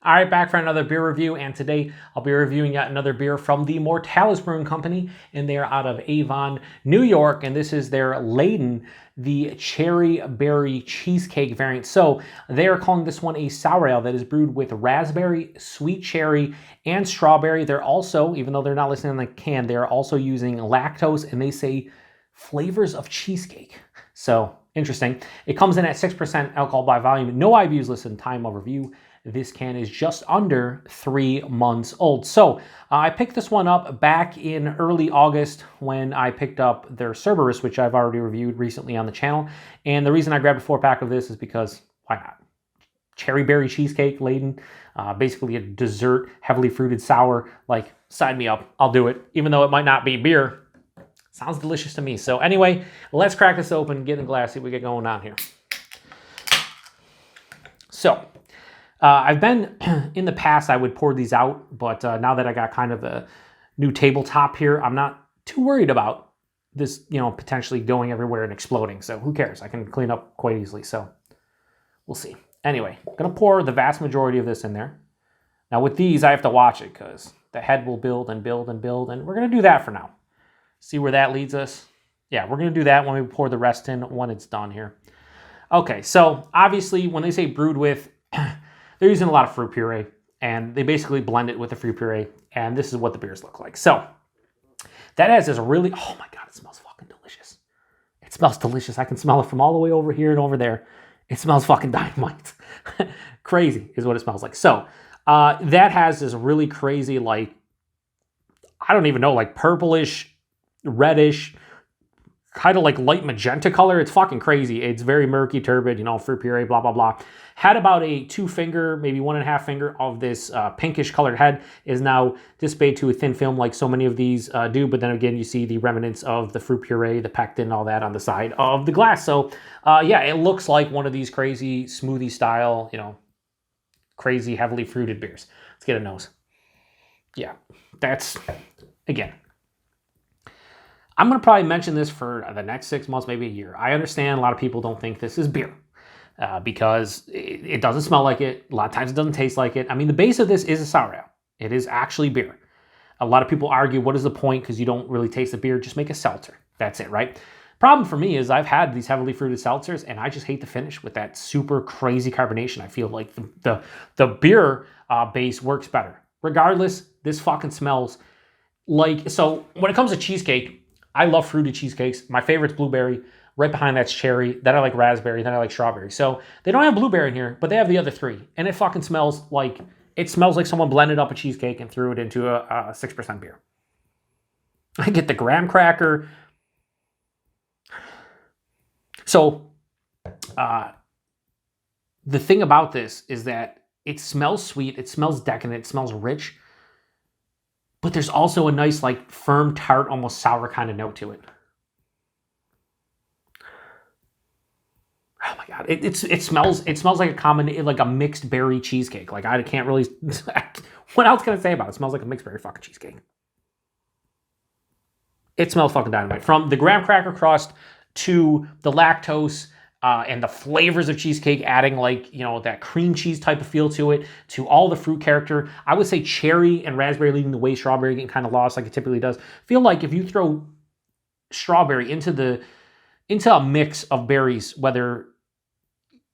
All right, back for another beer review, and today I'll be reviewing yet another beer from the Mortalis Brewing Company, and they're out of Avon, New York, and this is their Ladon, the Cherry Berry Cheesecake variant. So they are calling this one a sour ale that is brewed with raspberry, sweet cherry, and strawberry. They're also, even though they're not listed on the can, they're also using lactose, and they say flavors of cheesecake. So interesting. It comes in at 6% alcohol by volume. No IBUs listed in time of review. This can is just under 3 months old. So I picked this one up back in early August when I picked up their Cerberus, which I've already reviewed recently on the channel. And the reason I grabbed a 4-pack of this is because, why not? Cherry berry cheesecake laden, basically a dessert, heavily fruited sour. Like, sign me up. I'll do it. Even though it might not be beer. Sounds delicious to me. So anyway, let's crack this open, get in a glass, see what we get going on here. So, I've been, in the past, I would pour these out, but now that I got kind of a new tabletop here, I'm not too worried about this, potentially going everywhere and exploding. So who cares? I can clean up quite easily. So we'll see. Anyway, I'm going to pour the vast majority of this in there. Now with these, I have to watch it because the head will build and build and build, and we're going to do that for now. See where that leads us? Yeah, we're going to do that when we pour the rest in when it's done here. Okay, so obviously when they say brewed with, they're using a lot of fruit puree, and they basically blend it with the fruit puree, and this is what the beers look like. So that has this really, oh my God, it smells fucking delicious. It smells delicious. I can smell it from all the way over here and over there. It smells fucking dynamite. Crazy is what it smells like. So that has this really crazy, like, I don't even know, like purplish, reddish, kind of like light magenta color. It's fucking crazy. It's very murky, turbid, fruit puree, blah, blah, blah. Had about a 2-finger, maybe 1.5 finger of this pinkish colored head, is now dissipated to a thin film like so many of these do. But then again, you see the remnants of the fruit puree, the pectin, all that on the side of the glass. So yeah, it looks like one of these crazy smoothie style, crazy heavily fruited beers. Let's get a nose. Yeah, that's, again, I'm going to probably mention this for the next 6 months, maybe a year. I understand a lot of people don't think this is beer because it doesn't smell like it. A lot of times it doesn't taste like it. I mean, the base of this is a sour ale. It is actually beer. A lot of people argue, what is the point? Because you don't really taste the beer. Just make a seltzer. That's it, right? Problem for me is I've had these heavily fruited seltzers, and I just hate the finish with that super crazy carbonation. I feel like the beer base works better. Regardless, this fucking smells like... So when it comes to cheesecake, I love fruited cheesecakes. My favorite's blueberry. Right behind that's cherry. Then I like raspberry. Then I like strawberry. So they don't have blueberry in here, but they have the other three. And it fucking smells like someone blended up a cheesecake and threw it into a 6% beer. I get the graham cracker. So the thing about this is that it smells sweet. It smells decadent. It smells rich. But there's also a nice, like, firm, tart, almost sour kind of note to it. Oh my God, it smells like a like a mixed berry cheesecake. Like, I can't really. What else can I say about it? It smells like a mixed berry fucking cheesecake. It smells fucking dynamite. From the graham cracker crust to the lactose. And the flavors of cheesecake adding that cream cheese type of feel to it, to all the fruit character. I would say cherry and raspberry leading the way, strawberry getting kind of lost like it typically does. Feel like if you throw strawberry into a mix of berries, whether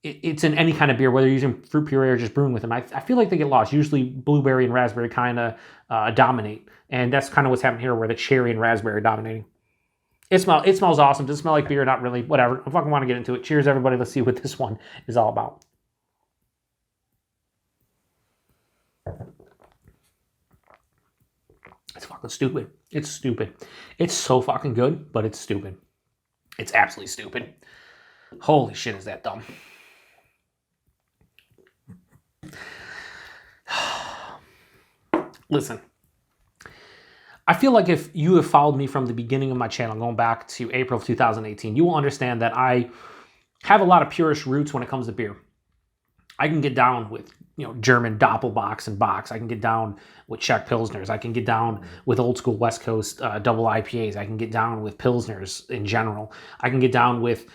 it's in any kind of beer, whether you're using fruit puree or just brewing with them, I feel like they get lost. Usually blueberry and raspberry kind of dominate. And that's kind of what's happening here, where the cherry and raspberry are dominating. It smells awesome. Does it smell like beer? Not really. Whatever. I fucking want to get into it. Cheers, everybody. Let's see what this one is all about. It's fucking stupid. It's stupid. It's so fucking good, but it's stupid. It's absolutely stupid. Holy shit, is that dumb. Listen. I feel like if you have followed me from the beginning of my channel, going back to April of 2018, you will understand that I have a lot of purist roots when it comes to beer. I can get down with, German Doppelbocks and Bocks. I can get down with Czech Pilsners. I can get down with old school West Coast double IPAs. I can get down with Pilsners in general. I can get down with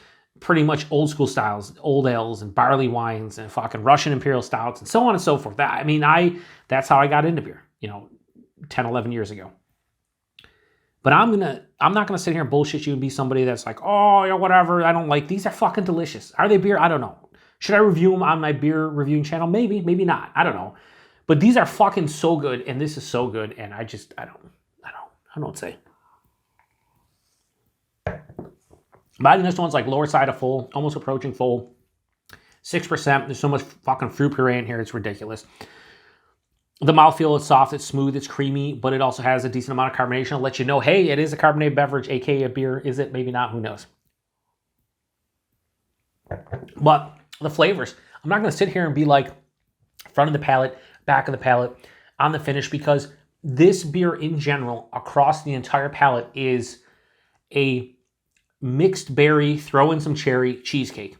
pretty much old school styles, old ales and barley wines and fucking Russian imperial stouts and so on and so forth. That's how I got into beer, 10, 11 years ago. But I'm not gonna sit here and bullshit you and be somebody that's like, oh, yeah, whatever, I don't like these. Are fucking delicious. Are they beer? I don't know. Should I review them on my beer reviewing channel? Maybe, maybe not. I don't know. But these are fucking so good, and this is so good, and I don't know what to say. But I think this one's like lower side of full, almost approaching full. 6%. There's so much fucking fruit puree in here, it's ridiculous. The mouthfeel is soft, it's smooth, it's creamy, but it also has a decent amount of carbonation. It'll let you know, hey, it is a carbonated beverage, aka a beer. Is it? Maybe not. Who knows? But the flavors, I'm not going to sit here and be like front of the palate, back of the palate, on the finish, because this beer in general, across the entire palate, is a mixed berry, throw in some cherry cheesecake.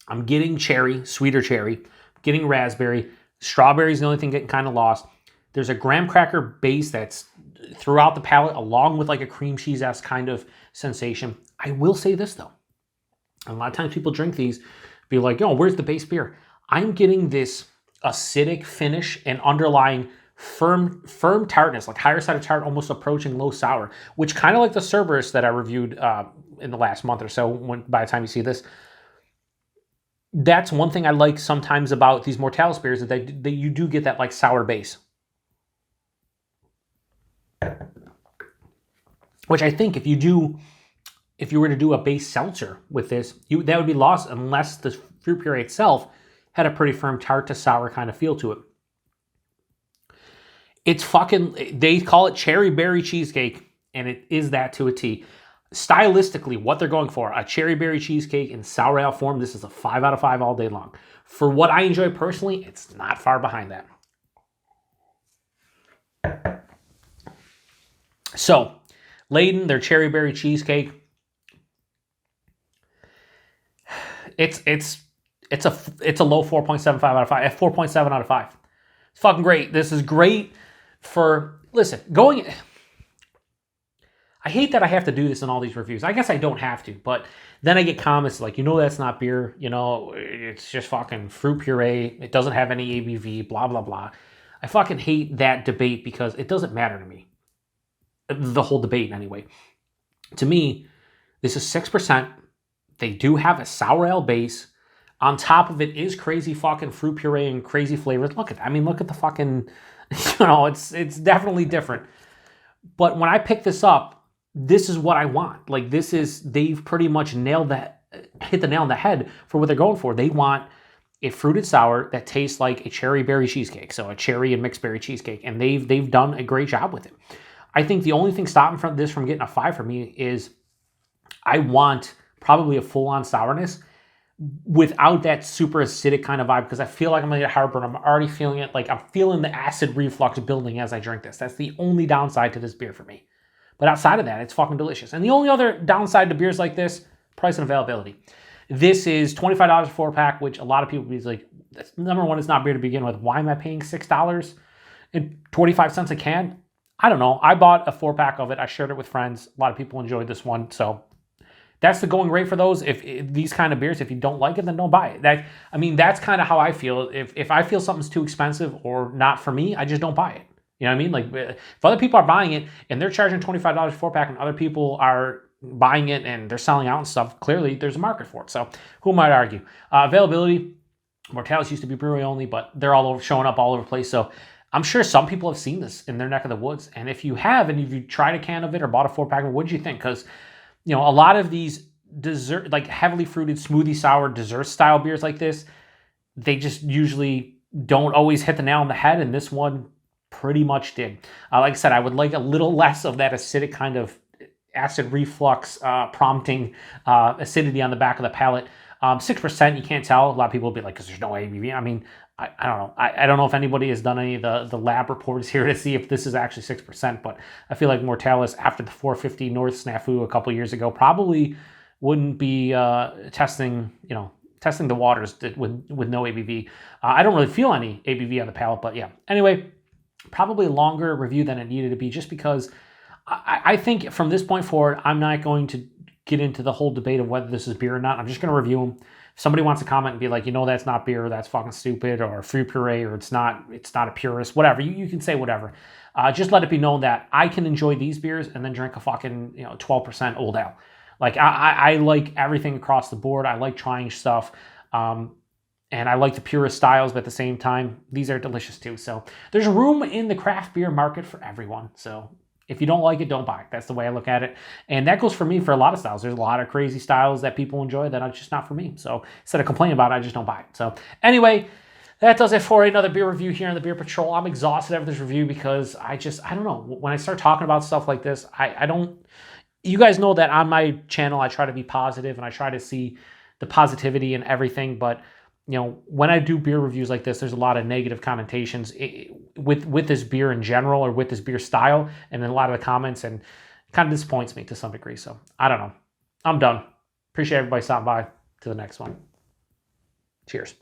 I'm getting cherry, sweeter cherry, getting raspberry. Strawberry is the only thing getting kind of lost. There's a graham cracker base that's throughout the palate, along with like a cream cheese-esque kind of sensation. I will say this though. A lot of times people drink these, be like, yo, where's the base beer? I'm getting this acidic finish and underlying firm tartness, like higher side of tart, almost approaching low sour, which kind of like the Cerberus that I reviewed in the last month or so, by the time you see this. That's one thing I like sometimes about these Mortalis beers, is that you do get that like sour base. Which I think if you were to do a base seltzer with this, that would be lost unless the fruit puree itself had a pretty firm tart to sour kind of feel to it. It's fucking, they call it cherry berry cheesecake, and it is that to a T. Stylistically, what they're going for, a cherry berry cheesecake in sour ale form, this is a 5 out of 5 all day long. For what I enjoy personally, it's not far behind that. So, Ladon, their cherry berry cheesecake, it's a low 4.75 out of 5, at 4.7 out of 5. It's fucking great. This is great for, listen, I hate that I have to do this in all these reviews. I guess I don't have to, but then I get comments like, that's not beer, it's just fucking fruit puree, it doesn't have any ABV, blah, blah, blah. I fucking hate that debate because it doesn't matter to me. The whole debate, anyway. To me, this is 6%. They do have a sour ale base. On top of it is crazy fucking fruit puree and crazy flavors. Look at the fucking, it's definitely different. But when I pick this up, this is what I want. Like, they've pretty much hit the nail on the head for what they're going for. They want a fruited sour that tastes like a cherry berry cheesecake. So a cherry and mixed berry cheesecake. And they've done a great job with it. I think the only thing stopping this from getting a 5 for me is I want probably a full-on sourness without that super acidic kind of vibe, because I feel like I'm going to get heartburn. I'm already feeling it. Like, I'm feeling the acid reflux building as I drink this. That's the only downside to this beer for me. But outside of that, it's fucking delicious. And the only other downside to beers like this, price and availability. This is $25 a 4-pack, which a lot of people be like, number one, it's not beer to begin with. Why am I paying $6 and 25 cents a can? I don't know. I bought a 4-pack of it. I shared it with friends. A lot of people enjoyed this one. So that's the going rate for those. If these kind of beers, if you don't like it, then don't buy it. That's kind of how I feel. If I feel something's too expensive or not for me, I just don't buy it. You know what I mean? Like, if other people are buying it and they're charging $25 a 4-pack and other people are buying it and they're selling out and stuff, clearly there's a market for it. So who might argue? Availability, Mortalis used to be brewery only, but they're showing up all over the place. So I'm sure some people have seen this in their neck of the woods. And if you have, and if you tried a can of it or bought a 4-pack, what did you think? Because, a lot of these dessert, like heavily fruited, smoothie sour dessert style beers like this, they just usually don't always hit the nail on the head. And this one pretty much did. Like I said, I would like a little less of that acidic kind of acid reflux prompting acidity on the back of the palate. 6%, you can't tell. A lot of people will be like, because there's no ABV. I mean, I don't know. I don't know if anybody has done any of the lab reports here to see if this is actually 6%, but I feel like Mortalis, after the 450 North snafu a couple years ago, probably wouldn't be testing the waters with no ABV. I don't really feel any ABV on the palate, but yeah. Anyway, probably a longer review than it needed to be, just because I think from this point forward, I'm not going to get into the whole debate of whether this is beer or not. I'm just going to review them. If somebody wants to comment and be like, you know, that's not beer, that's fucking stupid, or fruit puree, or it's not a purist, whatever. You can say whatever. Just let it be known that I can enjoy these beers and then drink a fucking 12% Old Ale. Like I like everything across the board. I like trying stuff. And I like the purest styles, but at the same time, these are delicious too. So there's room in the craft beer market for everyone. So if you don't like it, don't buy it. That's the way I look at it. And that goes for me for a lot of styles. There's a lot of crazy styles that people enjoy that are just not for me. So instead of complaining about it, I just don't buy it. So anyway, that does it for another beer review here on the Beer Patrol. I'm exhausted after this review because I don't know. When I start talking about stuff like this, I don't... You guys know that on my channel, I try to be positive and I try to see the positivity in everything, but when I do beer reviews like this, there's a lot of negative connotations with this beer in general or with this beer style, and then a lot of the comments, and it kind of disappoints me to some degree. So I don't know. I'm done. Appreciate everybody stopping by. To the next one. Cheers.